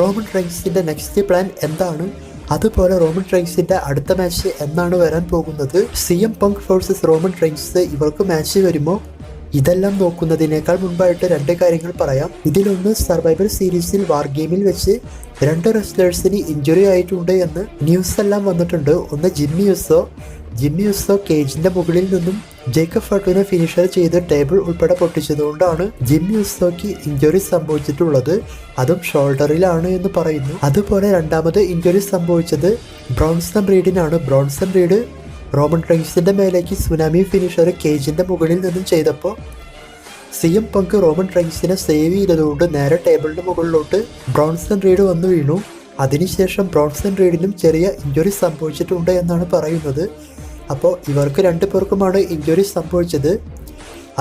Roman റെയിൻസിന്റെ next plan എന്താണ്, അതുപോലെ Roman റെയിൻസിന്റെ അടുത്ത മാച്ച് എന്നാണ് വരാൻ പോകുന്നത്, CM പങ്ക് വേഴ്സസ് റോമൻ റെയിൻസ് ഇവർക്ക് മാച്ച് വരുമോ, ഇതെല്ലാം നോക്കുന്നതിനേക്കാൾ മുൻപായിട്ട് രണ്ട് കാര്യങ്ങൾ പറയാം. ഇതിലൊന്ന്, സർവൈവർ സീരീസിൽ വാർ ഗെയിമിൽ വെച്ച് 2 റെസ്ലേഴ്സിന് ഇഞ്ചുറി ആയിട്ടുണ്ട് എന്ന് ന്യൂസ് എല്ലാം വന്നിട്ടുണ്ട്. ഒന്ന് ജിമ്മി യുസോ കേജിന്റെ മുകളിൽ നിന്നും ജേക്കബ് ഫട്ടൂനെ ഫിനിഷർ ചെയ്ത് ടേബിൾ ഉൾപ്പെടെ പൊട്ടിച്ചതുകൊണ്ടാണ് ജിമ്മി യുസോക്ക് ഇഞ്ചുറി സംഭവിച്ചിട്ടുള്ളത്. അതും ഷോൾഡറിലാണ് എന്ന് പറയുന്നു. അതുപോലെ രണ്ടാമത് ഇഞ്ചുറി സംഭവിച്ചത് ബ്രോൺസൺ റീഡിനാണ്. ബ്രോൺസൺ റീഡ് റോമൻ റെയിൻസിന്റെ മേലേക്ക് സുനാമി ഫിനിഷർ കേജിന്റെ മുകളിൽ നിന്നും ചെയ്തപ്പോൾ CM പങ്ക് റോമൻ റെയിൻസിനെ സേവ് ചെയ്തതുകൊണ്ട് നേരെ ടേബിളിന്റെ മുകളിലോട്ട് ബ്രോൺസൺ റീഡ് വന്നു വീണു. അതിനുശേഷം ബ്രോൺസൺ റീഡിനും ചെറിയ ഇഞ്ചുറി സംഭവിച്ചിട്ടുണ്ട് എന്നാണ് പറയുന്നത്. അപ്പോൾ ഇവർക്ക് 2 പേർക്കുമാണ് ഇഞ്ചുറി സംഭവിച്ചത്.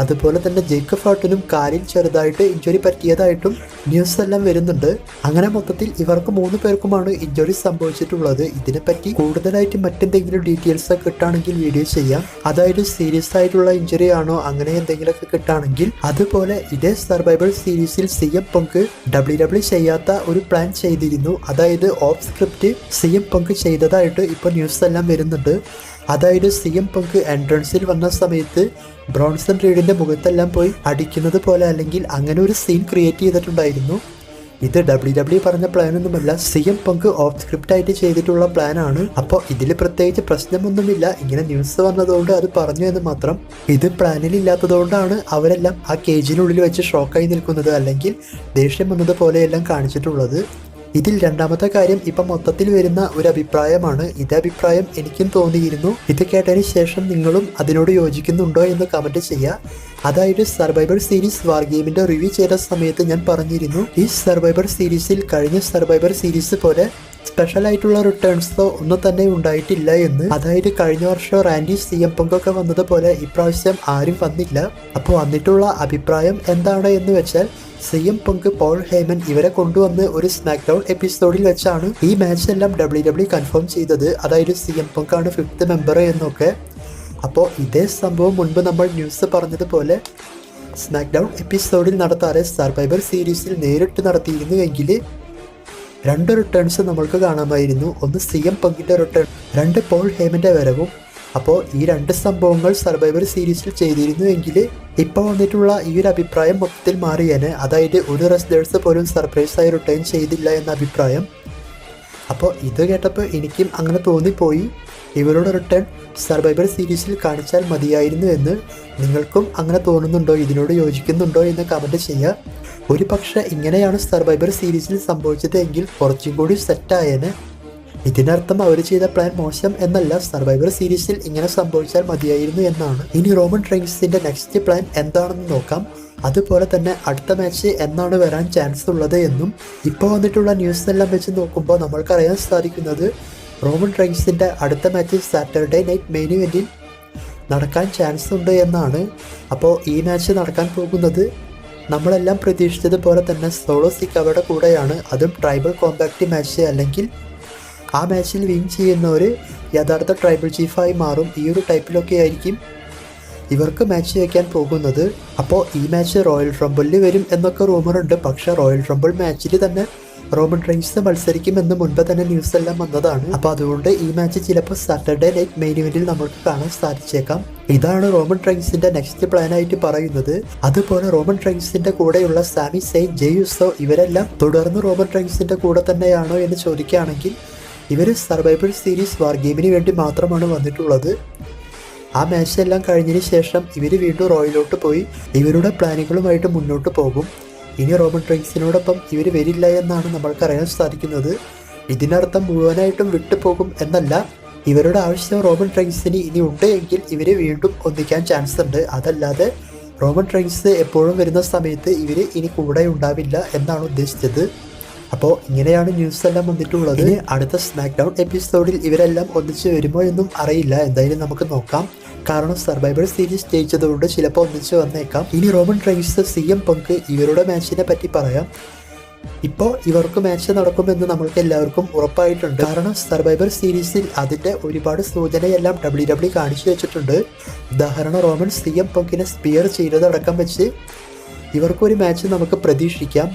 അതുപോലെ തന്നെ ജേക്കബ് ഫട്ടൂനും കാലിൽ ചെറുതായിട്ട് ഇഞ്ചുറി പറ്റിയതായിട്ടും ന്യൂസ് എല്ലാം വരുന്നുണ്ട്. അങ്ങനെ മൊത്തത്തിൽ ഇവർക്ക് 3 പേർക്കുമാണ് ഇഞ്ചുറി സംഭവിച്ചിട്ടുള്ളത്. ഇതിനെപ്പറ്റി കൂടുതലായിട്ട് മറ്റെന്തെങ്കിലും ഡീറ്റെയിൽസ് കിട്ടുകയാണെങ്കിൽ വീഡിയോ ചെയ്യാം. അതായത് സീരിയസ് ആയിട്ടുള്ള ഇഞ്ചുറി ആണോ അങ്ങനെ എന്തെങ്കിലുമൊക്കെ കിട്ടുകയാണെങ്കിൽ. അതുപോലെ ഇതേ സർവൈവർ സീരീസിൽ CM പങ്ക് WWE ചെയ്യാത്ത ഒരു പ്ലാൻ ചെയ്തിരുന്നു. അതായത് ഓഫ് സ്ക്രിപ്റ്റ് CM പങ്ക് ചെയ്തതായിട്ട് ഇപ്പോൾ ന്യൂസ് എല്ലാം വരുന്നുണ്ട്. അതായത് CM പങ്ക് എൻട്രൻസിൽ വന്ന സമയത്ത് ബ്രോൺസൺ റീഡിന്റെ മുഖത്തെല്ലാം പോയി അടിക്കുന്നത് പോലെ അല്ലെങ്കിൽ അങ്ങനെ ഒരു സീൻ ക്രിയേറ്റ് ചെയ്തിട്ടുണ്ടായിരുന്നു. ഇത് WWE പറഞ്ഞ പ്ലാനൊന്നുമല്ല, CM പങ്ക് ഓഫ് സ്ക്രിപ്റ്റ് ആയിട്ട് ചെയ്തിട്ടുള്ള പ്ലാനാണ്. അപ്പോൾ ഇതിൽ പ്രത്യേകിച്ച് പ്രശ്നമൊന്നുമില്ല, ഇങ്ങനെ ന്യൂസ് വന്നതുകൊണ്ട് അത് പറഞ്ഞു എന്ന് മാത്രം. ഇത് പ്ലാനിൽ ഇല്ലാത്തതുകൊണ്ടാണ് അവരെല്ലാം ആ കേജിനുള്ളിൽ വെച്ച് ഷോക്കായി നിൽക്കുന്നത്, അല്ലെങ്കിൽ ദേഷ്യം വന്നതുപോലെയെല്ലാം കാണിച്ചിട്ടുള്ളത്. ഇതിൽ രണ്ടാമത്തെ കാര്യം ഇപ്പം മൊത്തത്തിൽ വരുന്ന ഒരു അഭിപ്രായമാണ്. ഇതേ അഭിപ്രായം എനിക്കും തോന്നിയിരുന്നു. ഇത് കേട്ടതിന് ശേഷം നിങ്ങളും അതിനോട് യോജിക്കുന്നുണ്ടോ എന്ന് കമന്റ് ചെയ്യുക. അതായത് സർവൈവർ സീരീസ് വാർ ഗെയിമിന്റെ റിവ്യൂ ചെയ്ത സമയത്ത് ഞാൻ പറഞ്ഞിരുന്നു, ഈ സർവൈവർ സീരീസിൽ കഴിഞ്ഞ സർവൈവർ സീരീസ് പോലെ സ്പെഷ്യൽ ആയിട്ടുള്ള റിട്ടേൺസോ ഒന്നും തന്നെ ഉണ്ടായിട്ടില്ല എന്ന്. അതായത് കഴിഞ്ഞ വർഷം റാൻഡി CM പങ്കൊക്കെ വന്നതുപോലെ ഇപ്രാവശ്യം ആരും വന്നില്ല. അപ്പോൾ വന്നിട്ടുള്ള അഭിപ്രായം എന്താണ് എന്ന് വെച്ചാൽ, CM പങ്ക്, പോൾ ഹേമൻ ഇവരെ കൊണ്ടുവന്ന് ഒരു സ്മാക്ക് ഡൗൺ എപ്പിസോഡിൽ വെച്ചാണ് ഈ മാച്ച് എല്ലാം WWE കൺഫേം ചെയ്തത്. അതായത് CM പങ്ക് ആണ് 5th മെമ്പർ എന്നൊക്കെ. അപ്പോൾ ഇതേ സംഭവം മുൻപ് നമ്മൾ ന്യൂസ് പറഞ്ഞതുപോലെ സ്മാക്ക് ഡൗൺ എപ്പിസോഡിൽ നടത്താതെ സർവൈവർ സീരീസിൽ നേരിട്ട് നടത്തിയിരുന്നുവെങ്കിൽ 2 റിട്ടേൺസ് നമ്മൾക്ക് കാണാമായിരുന്നു. ഒന്ന് CM പങ്കിന്റെ റിട്ടേൺ, 2 പോൾ ഹേമന്റെ വരവും. അപ്പോൾ ഈ 2 സംഭവങ്ങൾ സർവൈവർ സീരീസിൽ ചെയ്തിരുന്നുവെങ്കിൽ ഇപ്പോൾ വന്നിട്ടുള്ള ഈ ഒരു അഭിപ്രായം മൊത്തത്തിൽ മാറിയേനെ. അതായത് ഒരു റെസ്ലേഴ്സ് പോലും സർപ്രൈസായി റിട്ടേൺ ചെയ്തില്ല എന്ന അഭിപ്രായം. അപ്പോൾ ഇത് കേട്ടപ്പോൾ എനിക്കും അങ്ങനെ തോന്നിപ്പോയി, ഇവരുടെ റിട്ടേൺ സർവൈവർ സീരീസിൽ കാണിച്ചാൽ മതിയായിരുന്നു എന്ന്. നിങ്ങൾക്കും അങ്ങനെ തോന്നുന്നുണ്ടോ, ഇതിനോട് യോജിക്കുന്നുണ്ടോ എന്ന് കമൻറ്റ് ചെയ്യുക. ഒരു പക്ഷേ ഇങ്ങനെയാണ് സർവൈവർ സീരീസിൽ സംഭവിച്ചത് എങ്കിൽ കുറച്ചും കൂടി സെറ്റായേനെ. ഇതിനർത്ഥം അവർ ചെയ്ത പ്ലാൻ മോശം എന്നല്ല, സർവൈവർ സീരീസിൽ ഇങ്ങനെ സംഭവിച്ചാൽ മതിയായിരുന്നു എന്നാണ്. ഇനി റോമൻ റെയിൻസിന്റെ നെക്സ്റ്റ് പ്ലാൻ എന്താണെന്ന് നോക്കാം. അതുപോലെ തന്നെ അടുത്ത മാച്ച് എന്നാണ് വരാൻ ചാൻസ് ഉള്ളത് എന്നും. ഇപ്പോൾ വന്നിട്ടുള്ള ന്യൂസ് എല്ലാം വെച്ച് നോക്കുമ്പോൾ നമ്മൾക്കറിയാൻ സാധിക്കുന്നത്, റോമൻ റെയിൻസിന്റെ അടുത്ത മാച്ച് സാറ്റർഡേ നൈറ്റ് മെയിൻ ഇവന്റിൽ നടക്കാൻ ചാൻസ് ഉണ്ട് എന്നാണ്. അപ്പോൾ ഈ മാച്ച് നടക്കാൻ പോകുന്നത് നമ്മളെല്ലാം പ്രതീക്ഷിച്ചതുപോലെ തന്നെ സോളോ സിക്കാവയുടെ കൂടെയാണ്. അതും ട്രൈബൽ കോമ്പാക്റ്റ് മാച്ച്, അല്ലെങ്കിൽ ആ മാച്ചിൽ വിൻ ചെയ്യുന്നവർ യഥാർത്ഥ ട്രൈബൽ ചീഫായി മാറും. ഈ ഒരു ടൈപ്പിലൊക്കെ ആയിരിക്കും ഇവർക്ക് മാച്ച് വയ്ക്കാൻ പോകുന്നത്. അപ്പോൾ ഈ മാച്ച് റോയൽ റംബിളിൽ വരും എന്നൊക്കെ റൂമറുണ്ട്. പക്ഷേ റോയൽ റംബിൾ മാച്ചിൽ തന്നെ റോമൻ റെയിൻസ് മത്സരിക്കുമെന്ന് മുൻപ് തന്നെ ന്യൂസ് എല്ലാം വന്നതാണ്. അപ്പോൾ അതുകൊണ്ട് ഈ മാച്ച് ചിലപ്പോൾ സാറ്റർഡേ നൈറ്റ് മെയിൻ ഇവന്റിൽ നമുക്ക് കാണാൻ സാധിച്ചേക്കാം. ഇതാണ് റോമൻ റെയിൻസിന്റെ നെക്സ്റ്റ് പ്ലാൻ ആയിട്ട് പറയുന്നത്. അതുപോലെ റോമൻ റെയിൻസിന്റെ കൂടെയുള്ള സാമി സെയിൻ, ജേ യുസോ ഇവരെല്ലാം തുടർന്ന് റോമൻ റെയിൻസിന്റെ കൂടെ തന്നെയാണോ എന്ന് ചോദിക്കുകയാണെങ്കിൽ, ഇവർ സർവൈവർ സീരീസ് വാർ ഗെയിമിന് വേണ്ടി മാത്രമാണ് വന്നിട്ടുള്ളത്. ആ മാച്ച് എല്ലാം കഴിഞ്ഞതിന് ശേഷം ഇവർ വീണ്ടും റോയിലോട്ട് പോയി ഇവരുടെ പ്ലാനുകളുമായിട്ട് മുന്നോട്ട് പോകും. ഇനി റോമൻ റെയിൻസിനോടൊപ്പം ഇവർ വരില്ല എന്നാണ് നമ്മൾക്കറിയാൻ സാധിക്കുന്നത്. ഇതിനർത്ഥം മുഴുവനായിട്ടും വിട്ടുപോകും എന്നല്ല. ഇവരുടെ ആവശ്യം റോമൻ റെയിൻസിന് ഇനി ഉണ്ട് എങ്കിൽ ഇവർ വീണ്ടും ഒന്നിക്കാൻ ചാൻസ് ഉണ്ട്. അതല്ലാതെ റോമൻ റെയിൻസ് എപ്പോഴും വരുന്ന സമയത്ത് ഇവർ ഇനി കൂടെ ഉണ്ടാവില്ല എന്നാണ് ഉദ്ദേശിച്ചത്. അപ്പോൾ ഇങ്ങനെയാണ് ന്യൂസ് എല്ലാം വന്നിട്ടുള്ളത്. ഇനി അടുത്ത സ്മാക്ക് ഡൗൺ എപ്പിസോഡിൽ ഇവരെല്ലാം ഒന്നിച്ച് വരുമോ എന്നും അറിയില്ല. എന്തായാലും നമുക്ക് നോക്കാം. കാരണം സർവൈവർ സീരീസ് ജയിച്ചതുകൊണ്ട് ചിലപ്പോൾ ഒന്നിച്ച് വന്നേക്കാം. ഇനി റോമൻ റെയിൻസ്, CM പങ്ക് ഇവരുടെ മാച്ചിനെ പറ്റി പറയാം. ഇപ്പോൾ ഇവർക്ക് മാച്ച് നടക്കുമെന്ന് നമ്മൾക്ക് എല്ലാവർക്കും ഉറപ്പായിട്ടുണ്ട്. കാരണം സർവൈവർ സീരീസിൽ അതിൻ്റെ ഒരുപാട് സൂചനയെല്ലാം WWE കാണിച്ചു വെച്ചിട്ടുണ്ട്. ഉദാഹരണം, റോമൻ CM പങ്കിനെ സ്പിയർ ചെയ്തതടക്കം വെച്ച് ഇവർക്കൊരു മാച്ച് നമുക്ക് പ്രതീക്ഷിക്കാം.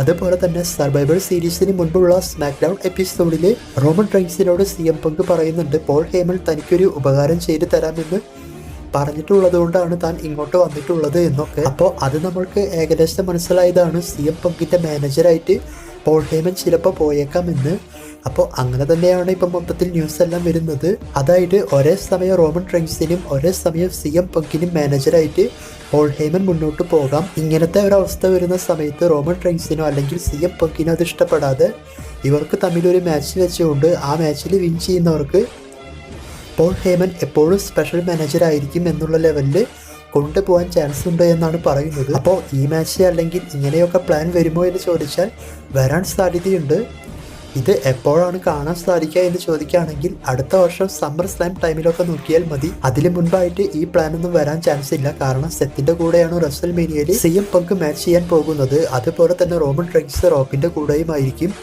അതുപോലെ തന്നെ സർവൈവർ സീരീസിന് മുൻപുള്ള സ്മാക്ക് ഡൗൺ എപ്പിസോഡിൽ റോമൻ റെയിൻസിനോട് CM പങ്ക് പറയുന്നുണ്ട് പോൾ ഹേമൻ തനിക്കൊരു ഉപകാരം ചെയ്തു തരാമെന്ന് പറഞ്ഞിട്ടുള്ളത് കൊണ്ടാണ് താൻ ഇങ്ങോട്ട് വന്നിട്ടുള്ളത് എന്നൊക്കെ. അപ്പോൾ അത് നമ്മൾക്ക് ഏകദേശം മനസ്സിലായതാണ് CM പങ്കിൻ്റെ മാനേജറായിട്ട് പോൾ ഹേമൻ ചിലപ്പോൾ പോയേക്കാമെന്ന്. അപ്പോൾ അങ്ങനെ തന്നെയാണ് ഇപ്പം മൊത്തത്തിൽ ന്യൂസ് എല്ലാം വരുന്നത്. അതായത് ഒരേ സമയം റോമൻ റെയിൻസിനും ഒരേ സമയം CM പങ്കിനും മാനേജറായിട്ട് പോൾ ഹേമൻ മുന്നോട്ട് പോകാം. ഇങ്ങനത്തെ ഒരവസ്ഥ വരുന്ന സമയത്ത് റോമൻ റെയിൻസിനോ അല്ലെങ്കിൽ CM പങ്കിനോ അത് ഇഷ്ടപ്പെടാതെ ഇവർക്ക് തമ്മിലൊരു മാച്ച് വെച്ചുകൊണ്ട് ആ മാച്ചിൽ വിൻ ചെയ്യുന്നവർക്ക് പോൾ ഹേമൻ എപ്പോഴും സ്പെഷ്യൽ മാനേജർ ആയിരിക്കും എന്നുള്ള ലെവലിൽ കൊണ്ടുപോകാൻ ചാൻസ് ഉണ്ട് എന്നാണ് പറയുന്നത്. അപ്പോൾ ഈ മാച്ച് അല്ലെങ്കിൽ ഇങ്ങനെയൊക്കെ പ്ലാൻ വരുമോ എന്ന് ചോദിച്ചാൽ വരാൻ സാധ്യതയുണ്ട്. ഇത് എപ്പോഴാണ് കാണാൻ സാധിക്കുക എന്ന് ചോദിക്കുകയാണെങ്കിൽ അടുത്ത വർഷം സമ്മർ സ്ലാം ടൈമിലൊക്കെ നോക്കിയാൽ മതി. അതിന് മുൻപായിട്ട് ഈ പ്ലാൻ ഒന്നും വരാൻ ചാൻസ് ഇല്ല. കാരണം സെത്തിന്റെ കൂടെയാണ് റസൽമേനിയയിൽ CM പങ്ക് മാച്ച് ചെയ്യാൻ പോകുന്നത്. അതുപോലെ തന്നെ റോമൻ റെയിൻസ് റോക്കിന്റെ കൂടെയുമായിരിക്കും.